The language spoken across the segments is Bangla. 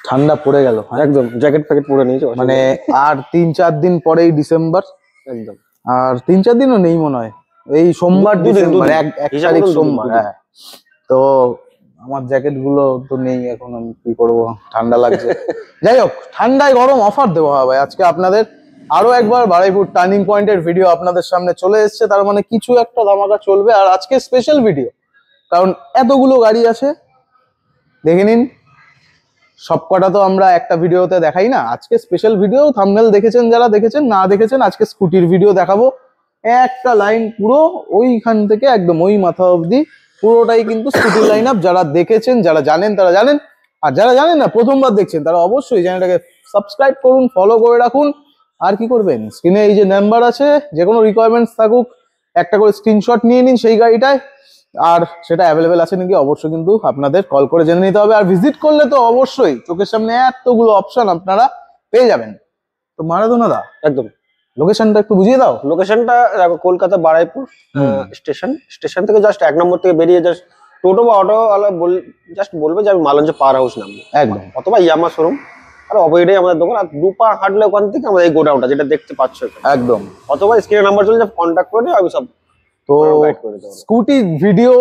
ঠান্ডা পড়ে গেল একদম, জ্যাকেট প্যাকেট পরে নিয়েছে মানে। আর 3-4 দিন পরেই ডিসেম্বর, একদম। আর 3-4 দিনও নেই মনে হয়, এই সোমবার ডিসেম্বর 1 তারিখ সোমবার। হ্যাঁ, তো আমার জ্যাকেট গুলো তো নেই এখন, আমি কি করবো, ঠান্ডা লাগছে। যাই হোক, ঠান্ডায় গরম অফার দেবো ভাই আজকে আপনাদের। আরো একবার বারুইপুর টার্নিং পয়েন্টের ভিডিও আপনাদের সামনে চলে এসেছে, তার মানে কিছু একটা ধামাকা চলবে। আর আজকে স্পেশাল ভিডিও, কারণ এতগুলো গাড়ি আছে, দেখে নিন। সবকটা তো আমরা একটা ভিডিওতে দেখাই না, আজকে স্পেশাল ভিডিও। থাম্বনেল দেখেছেন যারা, দেখেছেন, না দেখেছেন আজকে স্কুটির ভিডিও দেখাবো। একটা লাইন পুরো ওইখান থেকে একদম ওই মাথা অবধি পুরোটাই কিন্তু স্কুটির লাইন আপ। যারা দেখেছেন, যারা জানেন তারা জানেন, আর যারা জানেন না, প্রথমবার দেখছেন, তারা অবশ্যই চ্যানেলটাকে সাবস্ক্রাইব করুন, ফলো করে রাখুন। আর কি করবেন, স্ক্রিনে এই যে নাম্বার আছে, যে কোনো রিকোয়ারমেন্টস থাকুক একটা করে স্ক্রিনশট নিয়ে নিন সেই গাড়িটায়। আর সেটা অ্যাভেলেবেল আছে নাকি অবশ্যই কিন্তু আপনাদের কল করে জেনে নিতে হবে। আর ভিজিট করলে তো অবশ্যই চোখের সামনে এতগুলো অপশন আপনারা পেয়ে যাবেন। তো মারাদোনা দা, একদম লোকেশনটা একটু বুঝিয়ে দাও। লোকেশনটা কলকাতা বারুইপুর স্টেশন থেকে জাস্ট 1 নম্বর থেকে বেরিয়ে জাস্ট টোটো বা অটো জাস্ট বলবে যে আমি মালঞ্চ পাওয়ার হাউস নামবো, একদম, অথবা ইয়ামা শোরুম, আর অপোজিটে আমাদের দোকান। আর 2 পা হাঁটলে ওখান থেকে আমাদের এই গোডাউনটা যেটা দেখতে পাচ্ছ একদম, অথবা স্ক্রিনে নাম্বার চলে যাবে, কন্ট্যাক্ট করে আমি সব তো স্কুটি ভিডিও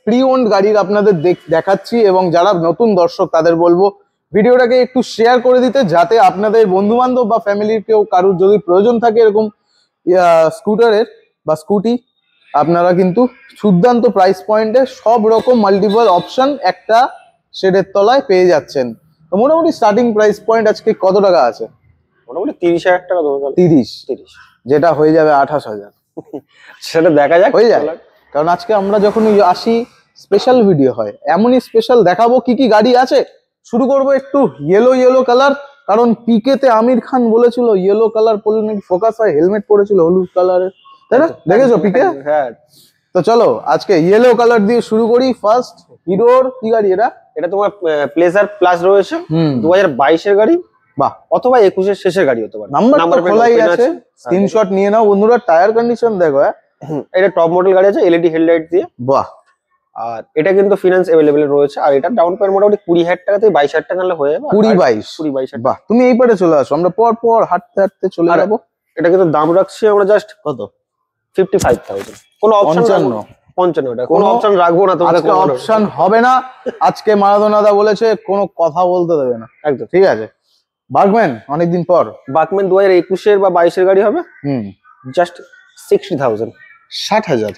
প্রি ওন্ড গাড়ির আপনাদের দেখাচ্ছি। এবং যারা নতুন দর্শক তাদের বলবো ভিডিওটাকে একটু শেয়ার করে দিতে, যাতে আপনাদের বন্ধু বান্ধব বা ফ্যামিলির কেউ কারুর যদি প্রয়োজন থাকে এরকম স্কুটারের বা স্কুটি, আপনারা কিন্তু দুর্দান্ত প্রাইস পয়েন্টে সব রকম মাল্টিপল অপশন একটা শেডের তলায় পেয়ে যাচ্ছেন। তো মোটামুটি স্টার্টিং প্রাইস পয়েন্ট আজকে কত টাকা আছে? মোটামুটি 30,000 টাকা। 30, যেটা হয়ে যাবে 28,000। সেটা দেখা যাক, হয়ে যায়। কারণ আজকে আমরা যখন আসি স্পেশাল ভিডিও হয়, এমনই স্পেশাল দেখাবো কি কি গাড়ি আছে। শুরু করবো একটু ইয়েলো কালার, কারণ পিকেতে আমির খান বলেছিল ইয়েলো কালার পরলে নাকি ফোকাস হয়, হেলমেট পরেছিল হলুদ কালারের, তাই না? দেখেছো পিকে? হ্যাঁ। তো চলো আজকে ইয়েলো কালার দিয়ে শুরু করি। ফার্স্ট হিরোর কি গাড়ি এটা? এটা তোমার প্লেজার প্লাস রয়েছে, 2022 এর গাড়ি, বাহ, অথবা 21 এর শেষের গাড়ি হতে পারে। নাম্বার খোলাই আছে, স্ক্রিনশট নিয়ে নাও বন্ধুরা। টায়ার কন্ডিশন দেখো, এটা টপ মডেল গাড়ি আছে, এলইডি হেডলাইট দিয়ে, বাহ। আর এটা কিন্তু ফিনান্স अवेलेबल রয়েছে। আর এটা ডাউন পেমেন্ট মোটামুটি 20,000 টাকা থেকে 22,000 টাকা হলে হয়ে যাবে। 20-22, বাহ। তুমি এই পারে চলে আসো, আমরা পর হাঁটতে চলে যাবো। এটা কিন্তু দাম রাখছি আমরা জাস্ট কত, 55,000। কোনো অপশন 55 এটা কোনো অপশন রাখবো না, তোমাদের কোনো অপশন হবে না। আজকে মারাদোনা দা বলেছে কোনো কথা বলতে দেবে না, একদম ঠিক আছে। বার্গম্যান অনেকদিন পর, বার্গম্যান 2021 এর বা 22 এর গাড়ি হবে, জাস্ট 60,000, 60,000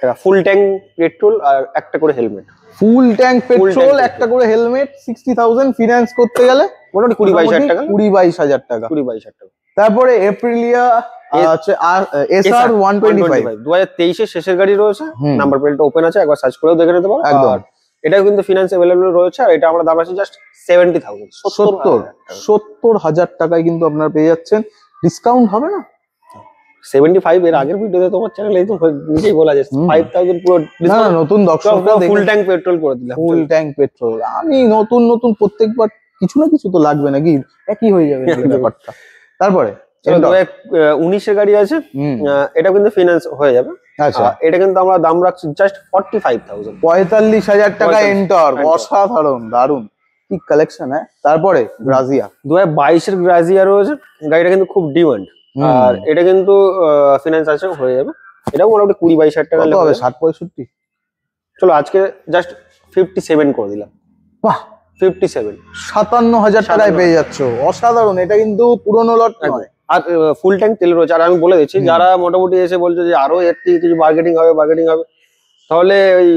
টাকা। ফুল ট্যাঙ্ক পেট্রোল আর একটা করে হেলমেট, ফুল ট্যাঙ্ক পেট্রোল একটা করে হেলমেট, 60,000। ফিনান্স করতে গেলে মোটামুটি 20-22,000 টাকা, 20-22,000 টাকা। তারপরে এপ্রিলিয়া আছে SR 125, 2023 এর শেষের গাড়ি রয়েছে, নাম্বার প্লেটটা ওপেন আছে, একবার সার্চ করেও দেখে নিতে পারো। আর এটাও কিন্তু ফিনান্স अवेलेबल রয়েছে। আর এটা আমরা দাম আছে জাস্ট 70,000, 70,000 টাকায় কিন্তু আপনারা পেয়ে যাচ্ছেন। ডিসকাউন্ট হবে না? 75 এর আগের ভিডিওতে তোমার চ্যানেলে এই তো নিজেই বলা যায় 5,000 পুরো ডিসকাউন্ট। নতুন দর্শকরা ফুল ট্যাঙ্ক পেট্রোল করে দিলাম, ফুল ট্যাঙ্ক পেট্রোল। আমি নতুন প্রত্যেকবার কিছু না কিছু তো লাগবে নাকি, একই হয়ে যাবে ব্যাপারটা। তারপরে 2019 এর গাড়ি আছে, এটা কিন্তু ফিনান্স হয়ে যাবে। আচ্ছা, এটা কিন্তু আমরা দাম রাখছি জাস্ট 45,000, 45,000 টাকা এন্টার। অসাধারণ, দারুন, কি কালেকশন। হ্যাঁ, তারপরে গ্রাজিয়া 2022 এর গ্রাজিয়া রয়েছে, গাড়িটা কিন্তু খুব ডিমান্ড। আর এটা কিন্তু ফিনান্স আছে, হয়ে যাবে। এটাও মোটামুটি 20-22,000 টাকা হবে। 60-65, চলো আজকে জাস্ট 57 করে দিলাম। বাহ, 57, 57,000 টাকায় পেয়ে যাচ্ছ। অসাধারণ। এটা কিন্তু পুরনো লট নয়, আর ফুল ট্যাঙ্ক তেল রয়েছে। আর আমি বলে দিচ্ছি, যারা মোটামুটি এসে বলছো যে আরো এর থেকে কিছু বার্গেনিং হবে, তাহলে ওই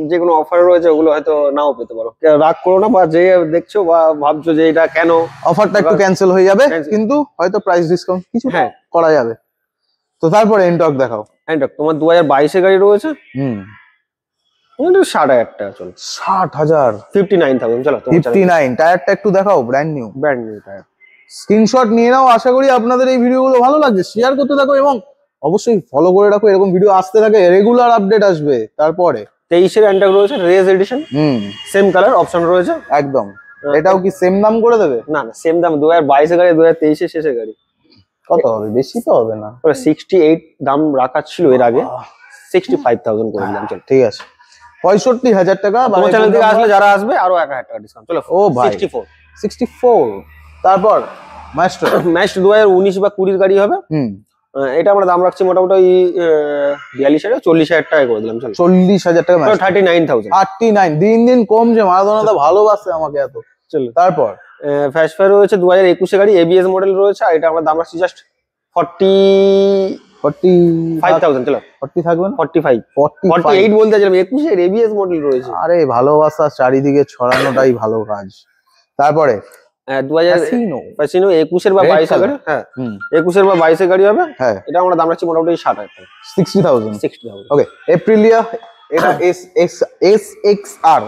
যে কোনো অফার রয়েছে ওগুলো হয়তো নাও পেতে পারো। রাগ করো না, বা যে দেখছো বা ভাবছো যে এটা কেন, অফারটা একটু ক্যান্সেল হয়ে যাবে, কিন্তু হয়তো প্রাইস ডিসকাউন্ট কিছু করা যাবে। তো তারপরে এনটক দেখাও। এনটক তোমার 2022 এর গাড়ি রয়েছে, 60,000 টাকা। চলো 60,000, 59,000। চলো 59। টায়ারটা একটু দেখাও, ব্র্যান্ড নিউ টায়ার। স্ক্রিনশট নিয়ে নাও। আশা করি আপনাদের এই ভিডিওগুলো ভালো লাগছে। শেয়ার করতে থাকো এবং অবশ্যই ফলো করে রাখো, এরকম ভিডিও আসতে থাকে, রেগুলার আপডেট আসবে। তারপরে 23 এর এনটক রয়েছে, রেজ এডিশন, সেম কালার অপশন রয়েছে একদম। এটাও কি সেম দাম করে দেবে? না, সেম দাম। 2022 এর গাড়ি, 2023 এর শেষের গাড়ি। কত হবে? বেশি তো হবে না? 68 দাম রাখা ছিল এর আগে, 65,000 করে দিলাম। চল ঠিক আছে, 65,000 টাকা। চ্যানেল থেকে আসলে যারা আসবে আরো 1,000 টাকা ডিসকাউন্ট। চলো, ও ভাই 64, 64। তারপর মাস্টার ম্যাক্স 2019 বা 20 গাড়ি হবে। এটা আমরা দাম রাখছি মোটামুটি ওই 42,000 40,000 টাকা করে দিলাম। চলো 40,000 টাকা, 39,000। 39 দিন দিন কমছে। মারাদোনা দা ভালোবাসে আমাকে এত। চলো তারপর ফ্যাশ ফায়ার রয়েছে 2021 গাড়ি, এবিএস মডেল রয়েছে, আর এটা আমরা দাম রাখছি জাস্ট 45,000। চলো 40 থাকবে না? 45 45 48 বলতে চাইছিলাম, 21 এর এবিএস মডেল রয়েছে। আরে ভালোবাসা চারিদিকে ছড়ানোটাই ভালো কাজ। তারপরে 2000 ফ্যাসিনো 21 বা 22 গাড়ি। হ্যাঁ 21 বা 22 গাড়ি হবে। হ্যাঁ এটা আমরা দাম রাখছি মোটামুটি 60,000 টাকা। 60,000। ওকে এপ্রিলিয়া, এটা SXR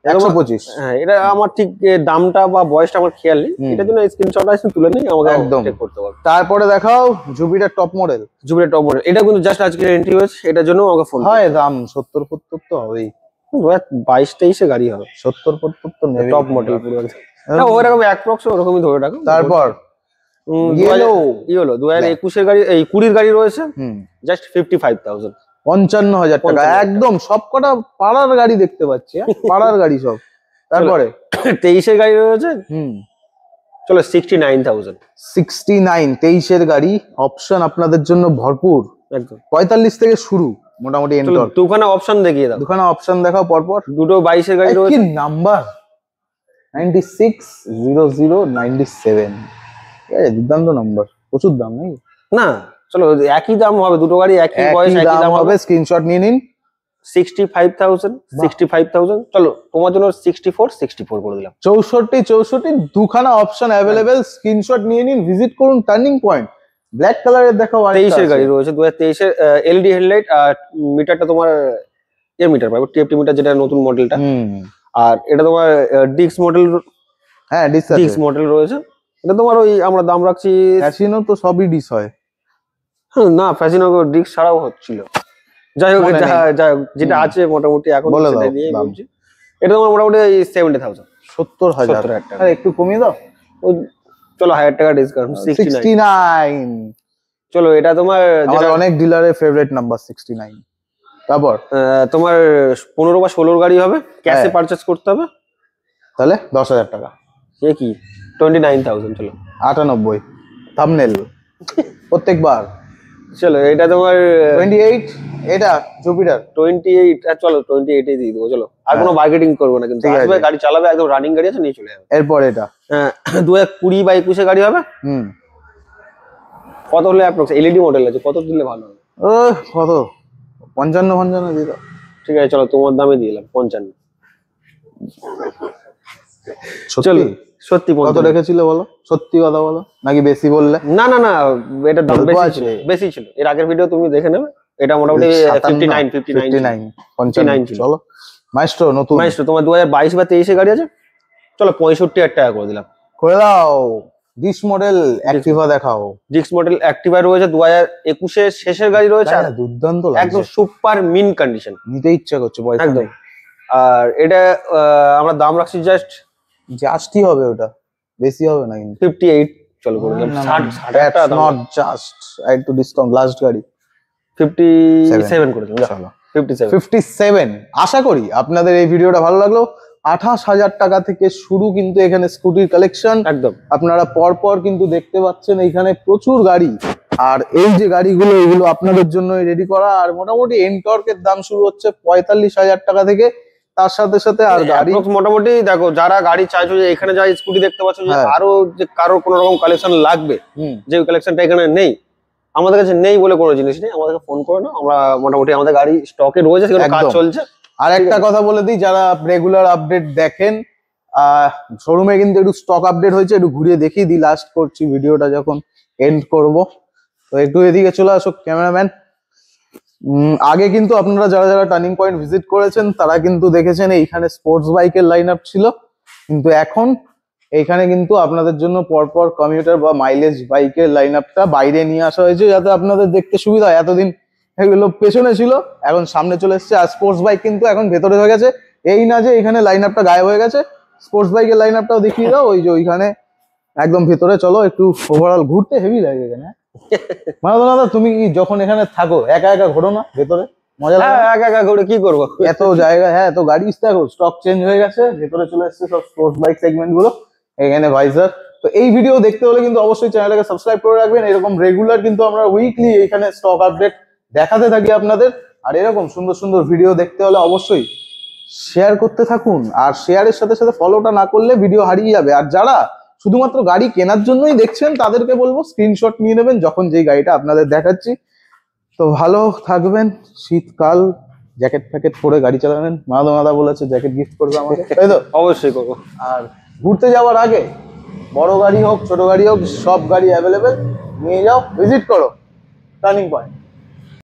125। হ্যাঁ এটা আমার ঠিক দামটা বা বয়সটা আমার খেয়াল নেই, এটার জন্য স্ক্রিনশট আছে তুলে নিই, আমাকে একদম চেক করতে পারবো। তারপরে দেখাও Jupiter top model. Jupiter top model এটা কিন্তু জাস্ট আজকে এন্ট্রি হয়েছে, এটার জন্য আমাকে ফোন হয় দাম 70-75 তো হবেই। 22-23 গাড়ি হবে। 70-75 তো নেবে টপ মডেল পুরো না ওরকম অ্যাপ্রক্স ওরকমই ধরে রাখো। তারপর ইয়েলো 2021 এর গাড়ি, এই 20 গাড়ি রয়েছে জাস্ট 55,000। 55,000 টাকা একদম সবকটা পাড়ার গাড়ি দেখতে পাচ্ছি। পাড়ার গাড়ি সব। তারপরে 23 এর গাড়ি রয়েছে। চলো 69,000। 69 23 এর গাড়ি, অপশন আপনাদের জন্য ভরপুর। একদম 45 থেকে শুরু মোটামুটি এন্টর। দুখানা অপশন দেখিয়ে দাও। দুখানা অপশন দেখাও পরপর। দুটো 22 এর গাড়ি রয়েছে। কি নাম্বার 960097। দুর্দান্ত নাম্বার, প্রচুর দাম নাকি? না চলো একই দাম হবে, দুটো গাড়ি একই বয়স একই দাম হবে। স্ক্রিনশট নিয়ে নিন। 65,000। চলো তোমার জন্য 64 করে দিলাম। 64 দুখানা অপশন অ্যাভেলেবেল, স্ক্রিনশট নিয়ে নিন। ভিজিট করুন টার্নিং পয়েন্ট। ব্ল্যাক কালারের দেখাও। 23 এর গাড়ি রয়েছে 2023 এর এলইডি হেডলাইট, আর মিটারটা তোমার এর মিটার পাবে, টিএফটি মিটার, যেটা নতুন মডেলটা। আর এটা তোমার ডিক্স মডেল। হ্যাঁ ডিক্স মডেল রয়েছে। এটা তোমার ওই আমরা দাম রাখছি, ফ্যাসিনো তো সবই ডিস হয়। না ফ্যাসিনো ডিক্স ছাড়াও হচ্ছিল। যাই হোক যেটা আছে মোটামুটি এখন সেটা নিয়েই বলছি। এটা তোমার মোটামুটি 70,000। 70,000 টাকা। আরে একটু কমিয়ে দাও। ওই চলো 1000 টাকা ডিসকাউন্ট 69। চলো এটা তোমার যেটা অনেক ডিলারের ফেভারিট নাম্বার 69। তারপর তোমার 15 বা 16 গাড়ি হবে, ক্যাশে পারচেজ করতে হবে। তাহলে 10,000 টাকা। সে কি 29,000। চলো 98 থাম্বনেল প্রত্যেকবার। চলো এটা তোমার 28। এটা জুপিটার 28। চলো 28 এ দিয়ে দেবো। চলো আর কোনো মার্কেটিং করবো না, কিন্তু আসবে গাড়ি চালাবে, একদম রানিং গাড়ি আছে, নিয়ে চলে যাবে। এরপর এটা 2020 বা 21 গাড়ি হবে। কত হলে অ্যাপ্রক্স এলইডি মডেল আছে, কত দিলে ভালো হবে? কত 55 দিয়ে দাও। ঠিক আছে চলো তোমার দামে দিয়ে দিলাম 55। চলো সত্যি কত রেখেছিল বলো, সত্যি কথা বলো, নাকি বেশি বললে? না এটার দাম বেশি ছিল। এর আগের ভিডিও তুমি দেখে নেবে। এটা মোটামুটি 59 ছিল। চলো মাইস্ট্রো নতুন মাইস্ট্রো তোমার 2022 বা 23 গাড়ি আছে। চলো 65,000 টাকা করে দিলাম। করে দাও। ডিক্স মডেল অ্যাক্টিভা দেখাও। ডিক্স মডেল অ্যাক্টিভা রয়েছে 2021 এর শেষের গাড়ি রয়েছে। দুর্দান্ত একদম সুপার মিন কন্ডিশন, নিতে ইচ্ছা করছে একদম। আর এটা আমরা দাম রাখছি জাস্টই হবে, ওটা বেশি হবে না কিন্তু 58। চলো করে দিলাম 60 নট জাস্ট একটু ডিসকাউন্ট। লাস্ট গাড়ি 57 করে দিলাম। চলো 57। আশা করি আপনাদের এই ভিডিওটা ভালো লাগলো। 28,000 টাকা থেকে শুরু কিন্তু এখানে স্কুটির কালেকশন। একদম আপনারা পরপর কিন্তু দেখতে পাচ্ছেন এইখানে প্রচুর গাড়ি। আর এই যে গাড়িগুলো এগুলো আপনাদের জন্য রেডি করা। আর মোটামুটি এনটর্কের দাম শুরু হচ্ছে 45,000 টাকা থেকে। তার সাথে সাথে আর গাড়ি মোটামুটি দেখো, যারা গাড়ি চাইছো যে এখানে যা স্কুটি দেখতে পাচ্ছ, যে আরো যে কারোর কোন রকম কালেকশন লাগবে, যে কালেকশনটা এখানে নেই, আমাদের কাছে নেই বলে কোনো জিনিস নেই, আমাদেরকে ফোন করে নাও। আমরা মোটামুটি আমাদের গাড়ি স্টকে রয়েছে, সেখানে কাজ চলছে। আর একটা কথা বলে দিই, যারা রেগুলার আপডেট দেখেন, শোরুমে কিন্তু একটু স্টক আপডেট হয়েছে, একটু ঘুরিয়ে দেখিয়ে দিই লাস্ট করছি ভিডিওটা যখন এন্ড করব। তো একটু এদিকে চলে আসো ক্যামেরাম্যান। আগে কিন্তু আপনারা যারা যারা টার্নিং পয়েন্ট ভিজিট করেছেন তারা কিন্তু দেখেছেন এইখানে স্পোর্টস বাইকের লাইন আপ ছিল, কিন্তু এখন এইখানে কিন্তু আপনাদের জন্য পরপর কমিউটার বা মাইলেজ বাইকের লাইন আপটা বাইরে নিয়ে আসা হয়েছে, যাতে আপনাদের দেখতে সুবিধা হয়। এতদিন এগুলো পেছনে ছিল, এখন সামনে চলে এসেছে। আর স্পোর্টস বাইক কিন্তু এখন ভেতরে হয়ে গেছে। এই না যে এখানে লাইন আপটা গায়েব হয়ে গেছে, স্পোর্টস বাইকের লাইন আপটাও দেখিয়ে দাও। ওই যে ওইখানে একদম ভেতরে। চলো একটু ওভারঅল ঘুরতে হেভি লাগে এখানে। মারাদোনা দা, তুমি কি যখন এখানে থাকো একা একা ঘোরো না ভেতরে? মজা লাগে হ্যাঁ না? একা একা করে কি করবো। এত জায়গা, হ্যাঁ এত গাড়ি, দেখো স্টক চেঞ্জ হয়ে গেছে, ভেতরে চলে এসেছে সব স্পোর্টস বাইক সেগমেন্ট গুলো, এখানে ভাইজার। তো এই ভিডিও দেখতে হলে কিন্তু অবশ্যই চ্যানেলটাকে সাবস্ক্রাইব করে রাখবেন। এরকম রেগুলার কিন্তু আমরা উইকলি এখানে স্টক আপডেট দেখাতে থাকি আপনাদের। আর এরকম সুন্দর সুন্দর ভিডিও দেখতে হলে অবশ্যই শেয়ার করতে থাকুন, আর শেয়ারের সাথে সাথে ফলোটা না করলে ভিডিও হারিয়ে যাবে। আর যারা শুধুমাত্র গাড়ি কেনার জন্যই দেখছেন তাদেরকে বলবো স্ক্রিনশট নিয়ে নেবেন যখন যেই গাড়িটা আপনাদের দেখাচ্ছি। তো ভালো থাকবেন, শীতকাল জ্যাকেট ফ্যাকেট পরে গাড়ি চালাবেন। মাদা বলেছে জ্যাকেট গিফট করবে আমাকে, তাই তো? অবশ্যই করবো। আর ঘুরতে যাওয়ার আগে বড় গাড়ি হোক ছোট গাড়ি হোক সব গাড়ি অ্যাভেলেবেল, নিয়ে যাও, ভিজিট করো টার্নিং পয়েন্ট।